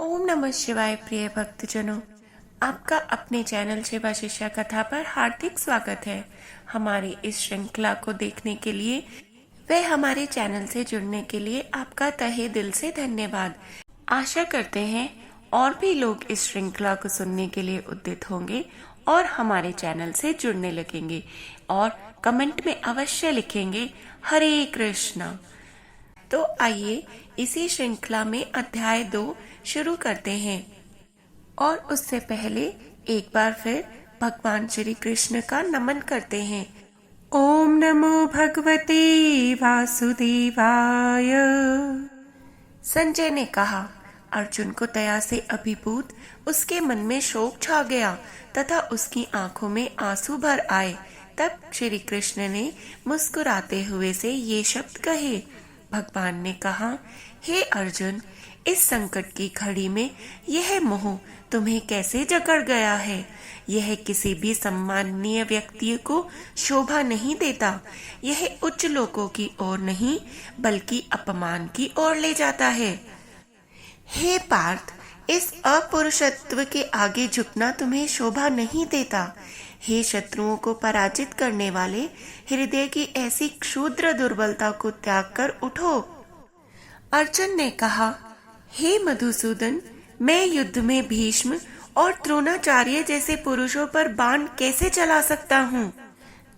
ओम नमः शिवाय। प्रिय भक्तजनों, आपका अपने चैनल शिवा शिष्या कथा पर हार्दिक स्वागत है। हमारी इस श्रृंखला को देखने के लिए व हमारे चैनल से जुड़ने के लिए आपका तहे दिल से धन्यवाद। आशा करते हैं और भी लोग इस श्रृंखला को सुनने के लिए उद्यत होंगे और हमारे चैनल से जुड़ने लगेंगे और कमेंट में अवश्य लिखेंगे हरे कृष्णा। तो आइए इसी श्रृंखला में अध्याय 2 शुरू करते हैं। और उससे पहले एक बार फिर भगवान श्री कृष्ण का नमन करते हैं। ओम नमो भगवते वासुदेवाय। संजय ने कहा। अर्जुन को दया से अभिभूत उसके मन में शोक छा गया तथा उसकी आंखों में आंसू भर आए। तब श्री कृष्ण ने मुस्कुराते हुए से ये शब्द कहे। भगवान ने कहा, हे अर्जुन, इस संकट की घड़ी में यह मोह तुम्हें कैसे जकड़ गया है? यह किसी भी सम्माननीय व्यक्ति को शोभा नहीं देता। यह उच्च लोकों की ओर नहीं बल्कि अपमान की ओर ले जाता है। हे पार्थ, इस अपुरुषत्व के आगे झुकना तुम्हें शोभा नहीं देता। हे शत्रुओं को पराजित करने वाले, हृदय की ऐसी क्षुद्र दुर्बलता को त्याग कर उठो। अर्जुन ने कहा, हे मधुसूदन, मैं युद्ध में भीष्म और द्रोणाचार्य जैसे पुरुषों पर बाण कैसे चला सकता हूँ,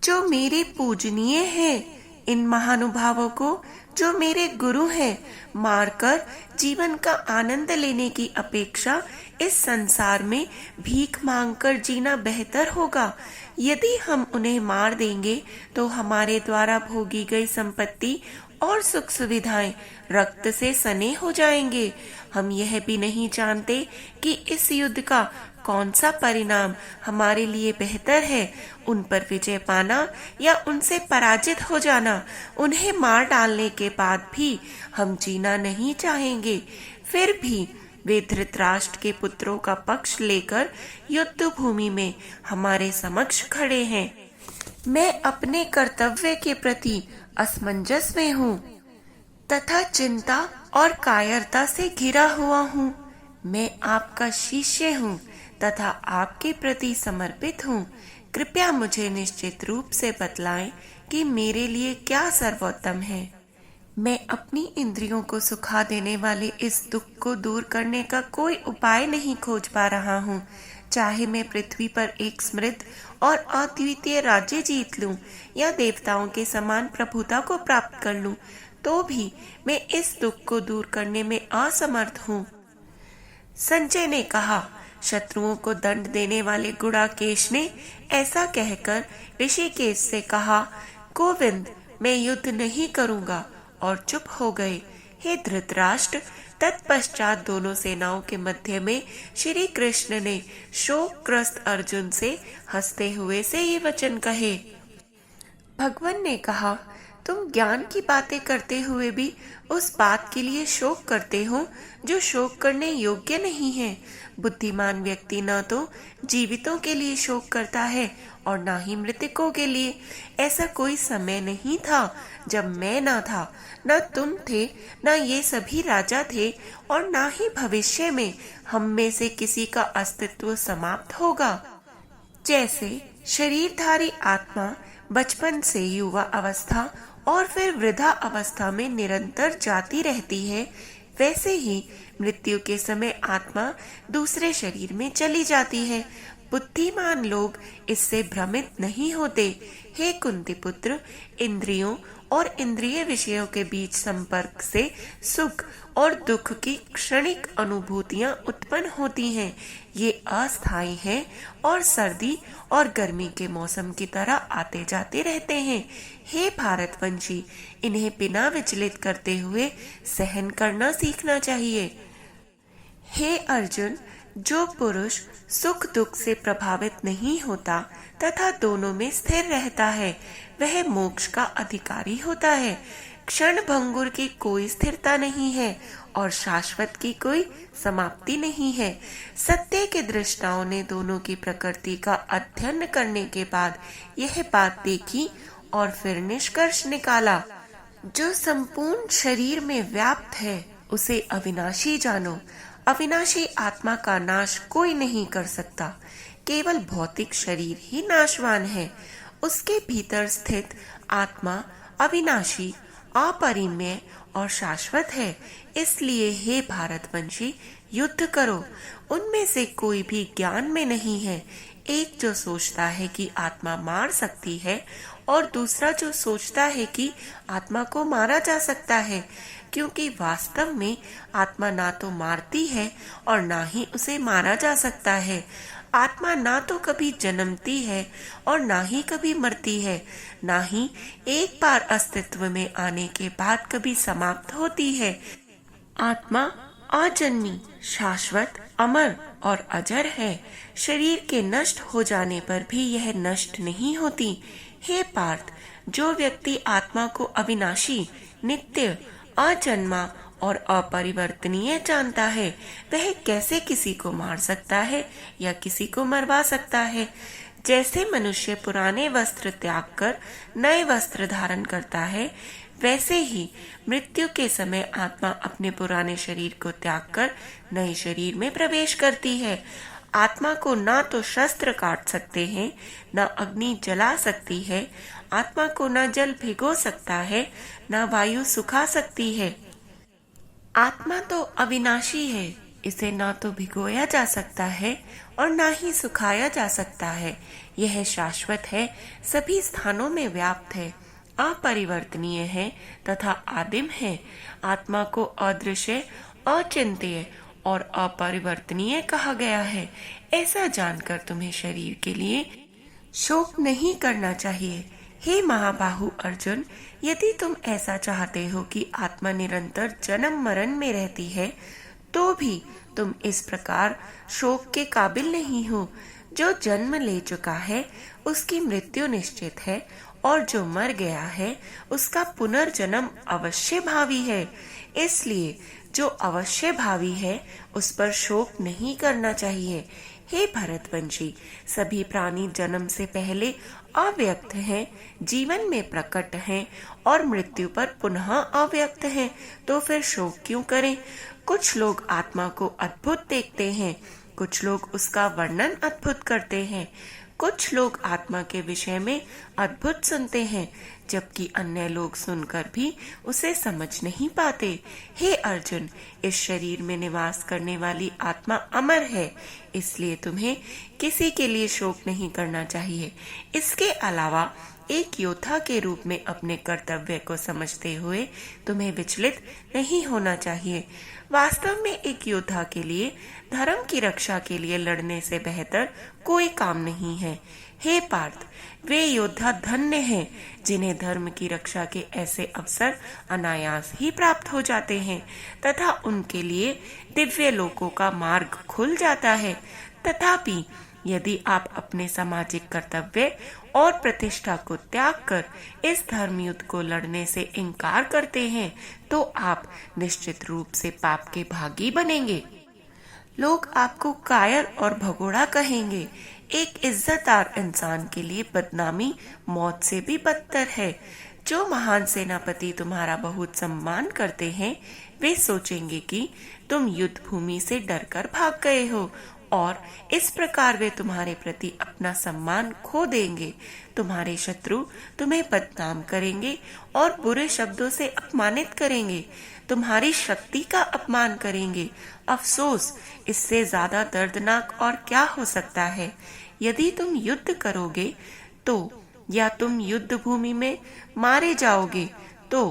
जो मेरे पूजनीय हैं। इन महानुभावों को, जो मेरे गुरु हैं, मारकर जीवन का आनंद लेने की अपेक्षा इस संसार में भीख मांगकर जीना बेहतर होगा। यदि हम उन्हें मार देंगे तो हमारे द्वारा भोगी गई संपत्ति और सुख सुविधाएं रक्त से सने हो जाएंगे। हम यह भी नहीं जानते कि इस युद्ध का कौन सा परिणाम हमारे लिए बेहतर है, उन पर विजय पाना या उनसे पराजित हो जाना। उन्हें मार डालने के बाद भी हम जीना नहीं चाहेंगे। फिर भी वे धृतराष्ट्र के पुत्रों का पक्ष लेकर युद्ध भूमि में हमारे समक्ष खड़े हैं। मैं अपने कर्तव्य के प्रति असमंजस में हूँ तथा चिंता और कायरता से घिरा हुआ हूँ। मैं आपका शिष्य हूँ तथा आपके प्रति समर्पित हूँ। कृपया मुझे निश्चित रूप से बतलाएं कि मेरे लिए क्या सर्वोत्तम है। मैं अपनी इंद्रियों को सुखा देने वाले इस दुख को दूर करने का कोई उपाय नहीं खोज पा रहा हूँ। चाहे मैं पृथ्वी पर एक समृद्ध और अद्वितीय राज्य जीत लूं या देवताओं के समान प्रभुता को प्राप्त कर लूं, तो भी मैं इस दुख को दूर करने में असमर्थ हूँ। संजय ने कहा। शत्रुओं को दंड देने वाले गुड़ाकेश ने ऐसा कहकर ऋषिकेश से कहा, गोविंद, मैं युद्ध नहीं करूंगा, और चुप हो गए। हे धृतराष्ट्र, तत्पश्चात दोनों सेनाओं के मध्य में श्री कृष्ण ने शोकग्रस्त अर्जुन से हंसते हुए से ये वचन कहे। भगवान ने कहा, तुम ज्ञान की बातें करते हुए भी उस बात के लिए शोक करते हो जो शोक करने योग्य नहीं है। बुद्धिमान व्यक्ति न तो जीवितों के लिए शोक करता है और ना ही मृतकों के लिए। ऐसा कोई समय नहीं था जब मैं ना था, न तुम थे, न ये सभी राजा थे, और ना ही भविष्य में हम में से किसी का अस्तित्व समाप्त होगा। जैसे शरीरधारी आत्मा बचपन से युवा अवस्था और फिर वृद्धा अवस्था में निरंतर जाती रहती है, वैसे ही मृत्यु के समय आत्मा दूसरे शरीर में चली जाती है। बुद्धिमान लोग इससे भ्रमित नहीं होते। हे कुंती पुत्र, इंद्रियों और इंद्रिय विषयों के बीच संपर्क से सुख और दुख की क्षणिक अनुभूतियां उत्पन्न होती हैं। ये अस्थायी हैं और सर्दी और गर्मी के मौसम की तरह आते जाते रहते हैं। हे भारतवंशी, इन्हें बिना विचलित करते हुए सहन करना सीखना चाहिए। हे अर्जुन, जो पुरुष सुख दुख से प्रभावित नहीं होता तथा दोनों में स्थिर रहता है, वह मोक्ष का अधिकारी होता है। क्षण भंगुर की कोई स्थिरता नहीं है और शाश्वत की कोई समाप्ति नहीं है। सत्य के दृष्टाओं ने दोनों की प्रकृति का अध्ययन करने के बाद यह बात देखी और फिर निष्कर्ष निकाला, जो संपूर्ण शरीर में व्याप्त है उसे अविनाशी जानो। अविनाशी आत्मा का नाश कोई नहीं कर सकता। केवल भौतिक शरीर ही नाशवान है। उसके भीतर स्थित आत्मा अविनाशी, अपरिमेय और शाश्वत है। इसलिए हे भारतवंशी, युद्ध करो। उनमें से कोई भी ज्ञान में नहीं है। एक जो सोचता है कि आत्मा मार सकती है और दूसरा जो सोचता है कि आत्मा को मारा जा सकता है, क्योंकि वास्तव में आत्मा ना तो मारती है और ना ही उसे मारा जा सकता है। आत्मा ना तो कभी जन्मती है और ना ही कभी मरती है, ना ही एक बार अस्तित्व में आने के बाद कभी समाप्त होती है। आत्मा अजन्मी, शाश्वत, अमर और अजर है। शरीर के नष्ट हो जाने पर भी यह नष्ट नहीं होती। हे पार्थ, जो व्यक्ति आत्मा को अविनाशी, नित्य, अजन्मा और अपरिवर्तनीय जानता है, वह कैसे किसी को मार सकता है या किसी को मरवा सकता है। जैसे मनुष्य पुराने वस्त्र त्याग कर नए वस्त्र धारण करता है, वैसे ही मृत्यु के समय आत्मा अपने पुराने शरीर को त्याग कर नए शरीर में प्रवेश करती है। आत्मा को ना तो शस्त्र काट सकते हैं, ना अग्नि जला सकती है। आत्मा को ना जल भिगो सकता है, ना वायु सुखा सकती है। आत्मा तो अविनाशी है। इसे ना तो भिगोया जा सकता है और ना ही सुखाया जा सकता है। यह शाश्वत है, सभी स्थानों में व्याप्त है, अपरिवर्तनीय है तथा आदिम है। आत्मा को अदृश्य, अचिंत्य और अपरिवर्तनीय कहा गया है। ऐसा जानकर तुम्हें शरीर के लिए शोक नहीं करना चाहिए। हे महाबाहु अर्जुन, यदि तुम ऐसा चाहते हो कि आत्मा निरंतर जन्म मरण में रहती है, तो भी तुम इस प्रकार शोक के काबिल नहीं हो। जो जन्म ले चुका है उसकी मृत्यु निश्चित है, और जो मर गया है उसका पुनर्जन्म अवश्य भावी है। इसलिए जो अवश्य भावी है उस पर शोक नहीं करना चाहिए। हे भरतवंशी, सभी प्राणी जन्म से पहले अव्यक्त हैं, जीवन में प्रकट हैं और मृत्यु पर पुनः अव्यक्त हैं, तो फिर शोक क्यों करें? कुछ लोग आत्मा को अद्भुत देखते हैं, कुछ लोग उसका वर्णन अद्भुत करते हैं, कुछ लोग आत्मा के विषय में अद्भुत सुनते हैं, जबकि अन्य लोग सुनकर भी उसे समझ नहीं पाते। हे अर्जुन, इस शरीर में निवास करने वाली आत्मा अमर है, इसलिए तुम्हें किसी के लिए शोक नहीं करना चाहिए। इसके अलावा एक योद्धा के रूप में अपने कर्तव्य को समझते हुए तुम्हें विचलित नहीं होना चाहिए। वास्तव में एक योद्धा के लिए धर्म की रक्षा के लिए लड़ने से बेहतर कोई काम नहीं है। हे पार्थ, वे योद्धा धन्य हैं जिन्हें धर्म की रक्षा के ऐसे अवसर अनायास ही प्राप्त हो जाते हैं तथा उनके लिए दिव्य लोकों का मार्ग खुल जाता है। तथापि यदि आप अपने सामाजिक कर्तव्य और प्रतिष्ठा को त्याग कर इस धर्म युद्ध को लड़ने से इनकार करते हैं, तो आप निश्चित रूप से पाप के भागी बनेंगे। लोग आपको कायर और भगोड़ा कहेंगे। एक इज्जतदार इंसान के लिए बदनामी मौत से भी बदतर है। जो महान सेनापति तुम्हारा बहुत सम्मान करते हैं, वे सोचेंगे कि तुम युद्ध भूमि से डरकर भाग गए हो और इस प्रकार वे तुम्हारे प्रति अपना सम्मान खो देंगे। तुम्हारे शत्रु तुम्हें बदनाम करेंगे और बुरे शब्दों से अपमानित करेंगे, तुम्हारी शक्ति का अपमान करेंगे। अफसोस, इससे ज्यादा दर्दनाक और क्या हो सकता है? यदि तुम युद्ध करोगे तो या तुम युद्ध भूमि में मारे जाओगे तो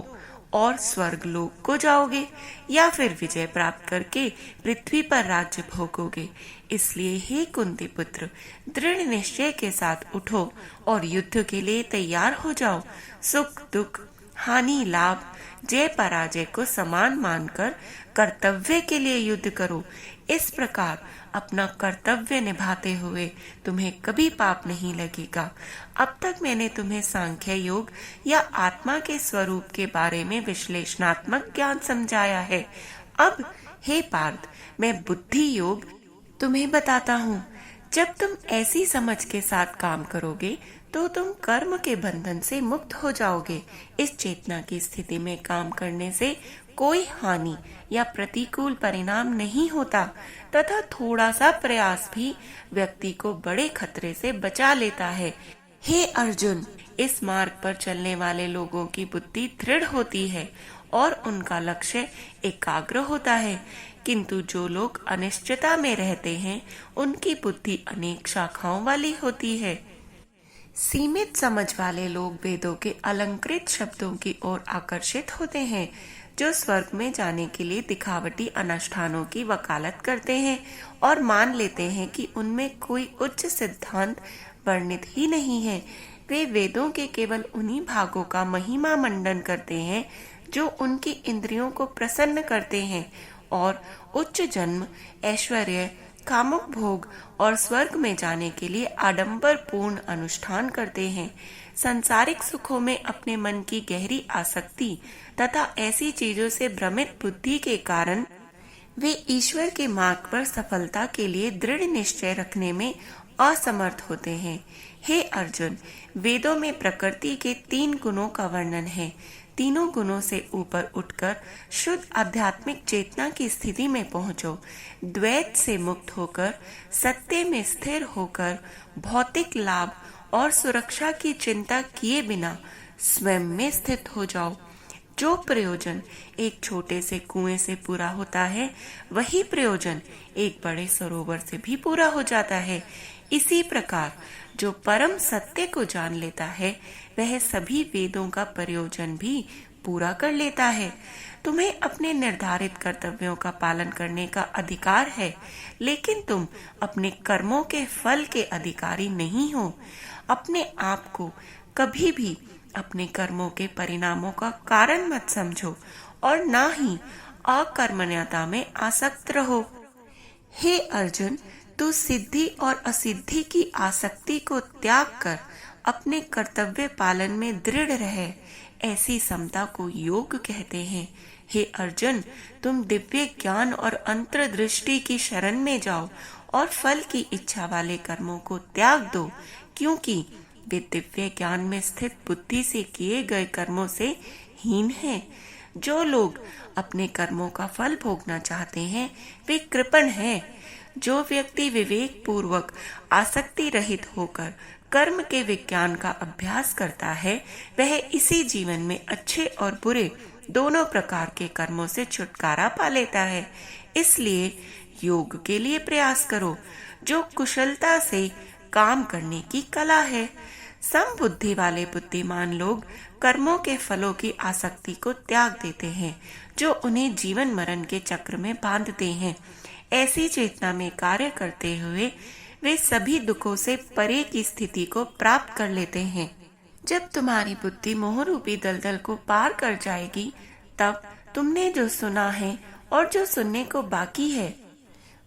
और स्वर्ग लोक को जाओगे, या फिर विजय प्राप्त करके पृथ्वी पर राज्य भोगोगे। इसलिए हे कुंती पुत्र, दृढ़ निश्चय के साथ उठो और युद्ध के लिए तैयार हो जाओ। सुख दुख, हानि लाभ, जय पराजय को समान मानकर कर्तव्य के लिए युद्ध करो। इस प्रकार अपना कर्तव्य निभाते हुए तुम्हें कभी पाप नहीं लगेगा। अब तक मैंने तुम्हें सांख्य योग या आत्मा के स्वरूप के बारे में विश्लेषणात्मक ज्ञान समझाया है। अब हे पार्थ, मैं बुद्धि योग तुम्हें बताता हूँ। जब तुम ऐसी समझ के साथ काम करोगे तो तुम कर्म के बंधन से मुक्त हो जाओगे। इस चेतना की स्थिति में काम करने से कोई हानि या प्रतिकूल परिणाम नहीं होता तथा थोड़ा सा प्रयास भी व्यक्ति को बड़े खतरे से बचा लेता है। हे अर्जुन, इस मार्ग पर चलने वाले लोगों की बुद्धि दृढ़ होती है और उनका लक्ष्य एकाग्र होता है, किंतु जो लोग अनिश्चितता में रहते हैं उनकी बुद्धि अनेक शाखाओं वाली होती है। सीमित समझ वाले लोग वेदों के अलंकृत शब्दों की ओर आकर्षित होते हैं, जो स्वर्ग में जाने के लिए दिखावटी अनुष्ठानों की वकालत करते हैं और मान लेते हैं कि उनमें कोई उच्च सिद्धांत वर्णित ही नहीं है। वे वेदों के केवल उन्हीं भागों का महिमा मंडन करते हैं जो उनकी इंद्रियों को प्रसन्न करते हैं और उच्च जन्म, ऐश्वर्य, कामुक भोग और स्वर्ग में जाने के लिए आडंबर पूर्ण अनुष्ठान करते हैं। सांसारिक सुखों में अपने मन की गहरी आसक्ति तथा ऐसी चीजों से भ्रमित बुद्धि के कारण वे ईश्वर के मार्ग पर सफलता के लिए दृढ़ निश्चय रखने में असमर्थ होते हैं। हे अर्जुन, वेदों में प्रकृति के 3 गुणों का वर्णन है। तीनों गुणों से ऊपर उठकर शुद्ध आध्यात्मिक चेतना की स्थिति में पहुंचो। द्वैत से मुक्त होकर, सत्य में स्थिर होकर, भौतिक लाभ और सुरक्षा की चिंता किए बिना स्वयं में स्थित हो जाओ। जो प्रयोजन एक छोटे से कुएं से पूरा होता है, वही प्रयोजन एक बड़े सरोवर से भी पूरा हो जाता है। इसी प्रकार जो परम सत्य को जान लेता है, वह सभी वेदों का प्रयोजन भी पूरा कर लेता है। तुम्हें अपने निर्धारित कर्तव्यों का पालन करने का अधिकार है, लेकिन तुम अपने कर्मों के फल के अधिकारी नहीं हो। अपने आप को कभी भी अपने कर्मों के परिणामों का कारण मत समझो और ना ही अकर्मण्यता में आसक्त रहो। हे अर्जुन, तू सिद्धि और असिद्धि की आसक्ति को त्याग कर अपने कर्तव्य पालन में दृढ़ रहे। ऐसी समता को योग कहते हैं। हे अर्जुन, तुम दिव्य ज्ञान और अंतर्दृष्टि की शरण में जाओ और फल की इच्छा वाले कर्मों को त्याग दो, क्योंकि वे दिव्य ज्ञान में स्थित बुद्धि से किए गए कर्मों से हीन हैं। जो लोग अपने कर्मों का फल भोगना चाहते हैं, वे कृपण हैं। जो व्यक्ति विवेक पूर्वक आसक्ति रहित होकर कर्म के विज्ञान का अभ्यास करता है, वह इसी जीवन में अच्छे और बुरे दोनों प्रकार के कर्मों से छुटकारा पा लेता है। इसलिए योग के लिए प्रयास करो, जो कुशलता से काम करने की कला है। समबुद्धि वाले बुद्धिमान लोग कर्मों के फलों की आसक्ति को त्याग देते हैं, जो उन्हें जीवन मरण के चक्र में बांधते हैं। ऐसी चेतना में कार्य करते हुए वे सभी दुखों से परे की स्थिति को प्राप्त कर लेते हैं। जब तुम्हारी बुद्धि मोह रूपी दलदल को पार कर जाएगी, तब तुमने जो सुना है और जो सुनने को बाकी है,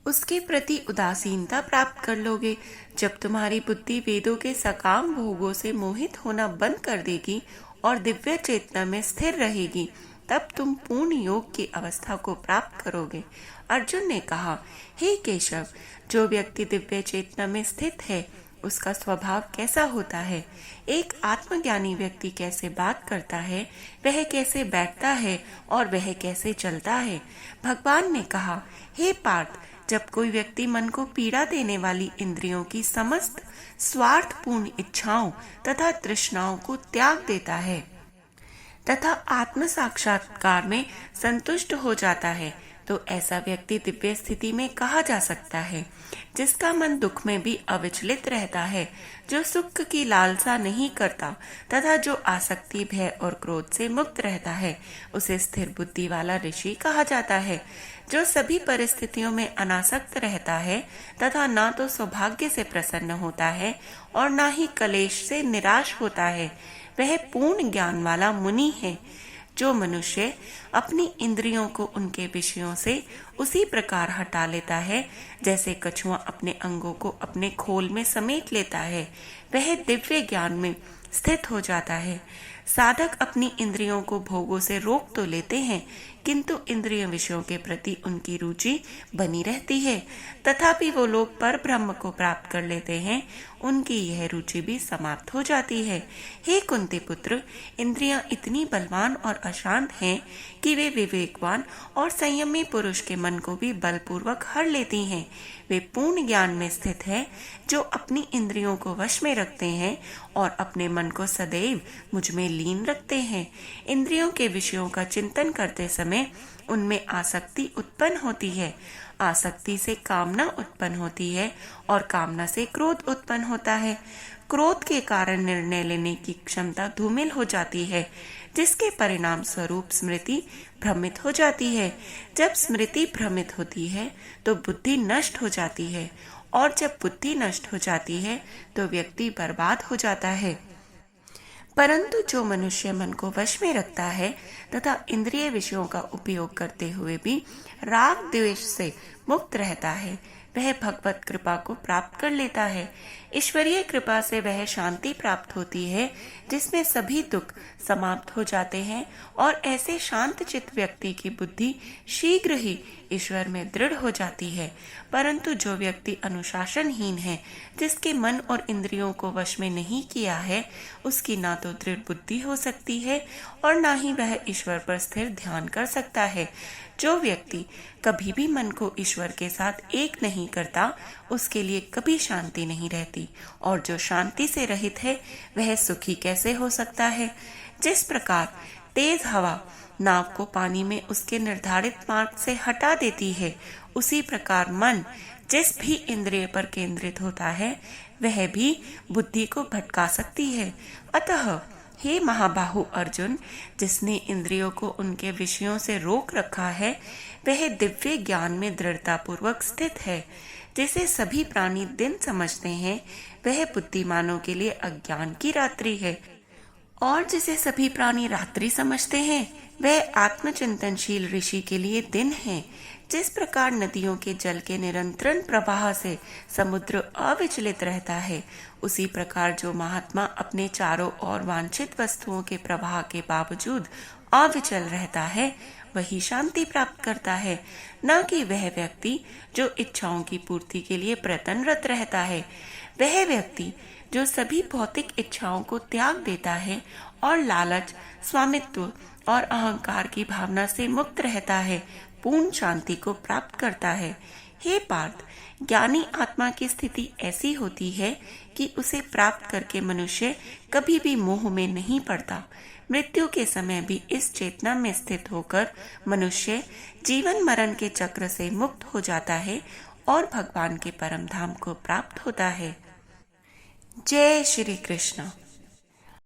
उसके प्रति उदासीनता प्राप्त कर लोगे। जब तुम्हारी बुद्धि वेदों के सकाम भोगों से मोहित होना बंद कर देगी और दिव्य चेतना में स्थिर रहेगी, तब तुम पूर्ण योग की अवस्था को प्राप्त करोगे। अर्जुन ने कहा, हे केशव, जो व्यक्ति दिव्य चेतना में स्थित है, उसका स्वभाव कैसा होता है? एक आत्मज्ञानी व्यक्ति कैसे बात करता है, वह कैसे बैठता है और वह कैसे चलता है? भगवान ने कहा, हे पार्थ, जब कोई व्यक्ति मन को पीड़ा देने वाली इंद्रियों की समस्त स्वार्थपूर्ण इच्छाओं तथा तृष्णाओं को त्याग देता है तथा आत्म साक्षात्कार में संतुष्ट हो जाता है, तो ऐसा व्यक्ति दिव्य स्थिति में कहा जा सकता है। जिसका मन दुख में भी अविचलित रहता है, जो सुख की लालसा नहीं करता तथा जो आसक्ति, भय और क्रोध से मुक्त रहता है, उसे स्थिर बुद्धि वाला ऋषि कहा जाता है। जो सभी परिस्थितियों में अनासक्त रहता है तथा ना तो सौभाग्य से प्रसन्न होता है और ना ही कलेश से निराश होता है, वह पूर्ण ज्ञान वाला मुनि है। जो मनुष्य अपनी इंद्रियों को उनके विषयों से उसी प्रकार हटा लेता है जैसे कछुआ अपने अंगों को अपने खोल में समेट लेता है, वह दिव्य ज्ञान में स्थित हो जाता है। साधक अपनी इंद्रियों को भोगों से रोक तो लेते हैं, किंतु इंद्रिय विषयों के प्रति उनकी रुचि बनी रहती है। तथापि वो लोग पर ब्रह्म को प्राप्त कर लेते हैं, उनकी यह रुचि भी समाप्त हो जाती है। हे कुंती पुत्र, इंद्रियां इतनी बलवान और अशांत हैं कि वे विवेकवान और संयमी पुरुष के मन को भी बलपूर्वक हर लेती हैं। वे पूर्ण ज्ञान में स्थित है, जो अपनी इंद्रियों को वश में रखते हैं और अपने मन को सदैव मुझ में लीन रखते हैं। इंद्रियों के विषयों का चिंतन करते समय उनमें आसक्ति उत्पन्न होती है, आसक्ति से कामना उत्पन्न होती है और कामना से क्रोध उत्पन्न होता है। क्रोध के कारण निर्णय लेने की क्षमता धूमिल हो जाती है, जिसके परिणाम स्वरूप स्मृति भ्रमित हो जाती है। जब स्मृति भ्रमित होती है तो बुद्धि नष्ट हो जाती है, और जब बुद्धि नष्ट हो जाती है तो व्यक्ति बर्बाद हो जाता है। परंतु जो मनुष्य मन को वश में रखता है तथा इंद्रिय विषयों का उपयोग करते हुए भी राग द्वेष से मुक्त रहता है, वह भगवत कृपा को प्राप्त कर लेता है। ईश्वरीय कृपा से वह शांति प्राप्त होती है, जिसमें सभी दुख समाप्त हो जाते हैं, और ऐसे शांत चित्त व्यक्ति की बुद्धि शीघ्र ही ईश्वर में दृढ़ हो जाती है। परंतु जो व्यक्ति अनुशासनहीन है, जिसके मन और इंद्रियों को वश में नहीं किया है, उसकी ना तो दृढ़ बुद्धि हो सकती है और ना ही वह ईश्वर पर स्थिर ध्यान कर सकता है। जो व्यक्ति कभी भी मन को ईश्वर के साथ एक नहीं करता, उसके लिए कभी शांति नहीं रहती, और जो शांति से रहित है वह सुखी कैसे हो सकता है। जिस प्रकार तेज हवा नाव को पानी में उसके निर्धारित मार्ग से हटा देती है, उसी प्रकार मन जिस भी इंद्रिय पर केंद्रित होता है वह भी बुद्धि को भटका सकती है। अतः हे महाबाहु अर्जुन, जिसने इंद्रियों को उनके विषयों से रोक रखा है, वह दिव्य ज्ञान में दृढ़ता पूर्वक स्थित है। जिसे सभी प्राणी दिन समझते हैं, वह बुद्धिमानों के लिए अज्ञान की रात्रि है, और जिसे सभी प्राणी रात्रि समझते हैं, वह आत्मचिंतनशील ऋषि के लिए दिन है। जिस प्रकार नदियों के जल के निरंतर प्रवाह से समुद्र अविचलित रहता है, उसी प्रकार जो महात्मा अपने चारों ओर वांछित वस्तुओं के प्रवाह के बावजूद अविचल रहता है, वही शांति प्राप्त करता है, न कि वह व्यक्ति जो इच्छाओं की पूर्ति के लिए प्रयत्नरत रहता है। वह व्यक्ति जो सभी भौतिक इच्छाओं को त्याग देता है और लालच, स्वामित्व और अहंकार की भावना से मुक्त रहता है, पूर्ण शांति को प्राप्त करता है। हे पार्थ, ज्ञानी आत्मा की स्थिति ऐसी होती है कि उसे प्राप्त करके मनुष्य कभी भी मोह में नहीं पड़ता। मृत्यु के समय भी इस चेतना में स्थित होकर मनुष्य जीवन मरण के चक्र से मुक्त हो जाता है और भगवान के परम धाम को प्राप्त होता है। जय श्री कृष्ण।